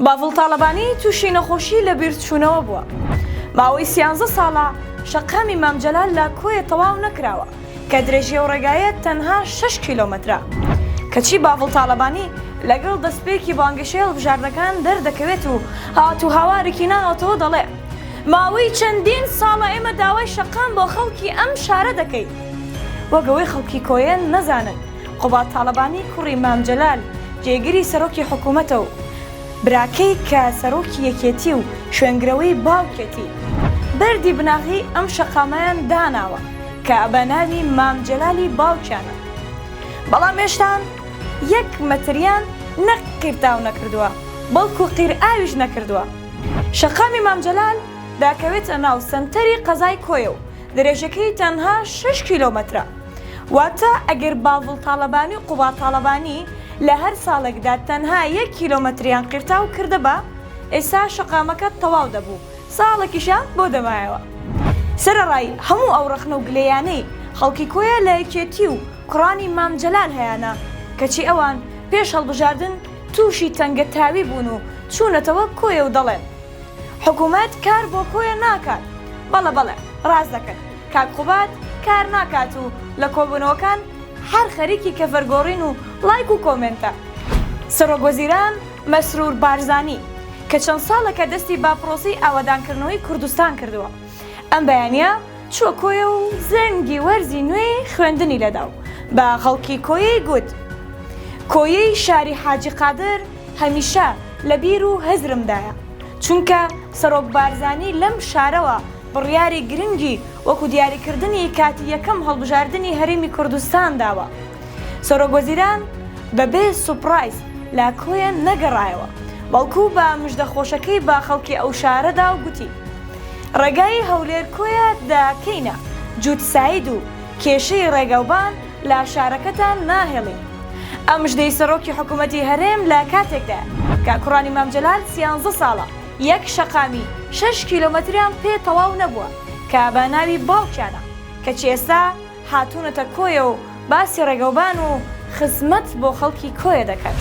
باڤڵتاڵەبانی تووشی نەخۆشی لە بیرچوونەوە بووە. ماوەی 13 ساڵە شەقامی مام جەلال لە کۆیە تەواو نەکراوە کە درێژی و ڕێگایەت تەنها 6 کیلۆمەترە. کەچی باڤڵتاڵەبانی لەگەڵ دەستپێکی بانگەشەی هەڵبژاردنەکان دەردەکەوێت و هاتوو هاوارێکی ناوەتەوە دەڵێ ماوەی چەندین ساڵە ئێمە داوای شەقام بۆ خەڵکی ئەم شارە دەکەین. وەگەوەی خەڵکی کۆیە نەزانن قوبات تاڵەبانی کوڕی مام جەلال جێگیری سەرۆکی حکوومەتە و براکەی کە سەرۆکی یەکێتی و شوێنگرەوەی باوکێتی بەردی بناغی ئەم شەقامەیان داناوە کە بە ناوی مام جەلالی باوکیانە. بەڵام هێشتان یەک مەتریان نەقیرتاو نەکردووە بەڵکو قیرئاویش نەکردووە. شەقامی مام جەلال داکەوێتە ناو سەنتەری قەزای کۆیە و درێژەکەی تەنها 6 کیلۆمەترە. واتە ئەگەر باڤڵتاڵەبانی و قوباتاڵەبانی لە هەر ساڵێکدا تەنها 1 کیلۆمەتریان قیرتاو کردەبە ئێستا شەقامەکە تەواو دەبوو، ساڵێکیشان بۆ دەمایەوە. سەرەڕای هەموو ئەو ڕەخنە و گلەیانەی خەڵکی کۆیە لە یەکێتی و کوڕانی مام جەلال هەیەە کەچی ئەوان پێش هەڵبژاردن تووشی تەنگەتاوی بوون و چوونەتەوە کۆیە و دەڵێن حکوومەت کار بۆ کۆیە ناکات. بەڵێ ڕاست دەکەن کاک قوبات کار ناکات و لە کۆبوونەوەکان هەر خەریکی کەفەرگۆڕین و لایک و کۆمنتە. سەرۆکوەزیران مەسرور بارزانی کە چەند ساڵەکە دەستی با پرۆسی ئاوادانکردنەوەی کوردستان کردووە، ئەم بەیانیە چووە کۆیە و زەنگی وەرزی نوێی خوێندنی لەدا و بە خەڵکی کۆیەی گوت کۆیەی شاری حاجی قادر هەمیشە لە بیر و هەزرمدایە، چونکە سەرۆک بارزانی لەم شارەوە بڕیاری گرنگی وەکو دیاریکردنی کاتی یەکەم هەڵبژاردنی هەرێمی کوردستان داوە. سەرۆکوەزیران بەبێ سوپرایز لە کۆیە نەگەڕایەوە بەڵکو بە مژدەخۆشەکەی با خەڵکی ئەو شارەدا و گوتی ڕێگای هەولێر کۆیە داکەینە جووت ساید و کێشەی ڕێگەوبان لە شارەکەتان ناهێڵین. ئەم مژدەی سەرۆکی حکوومەتی هەرێم لە کاتێکدا کە کوڕانی مام جەلال 13 ساڵە یەک شەقامی 6 کیلۆمەتریان پێ تەواو نەبووە کە بە ناوی باوکیانە کەچی ئێستا هاتوونەتە کۆیە و باسی ڕێگەوبان و خزمەت بۆ خەڵکی کۆیە دەکات.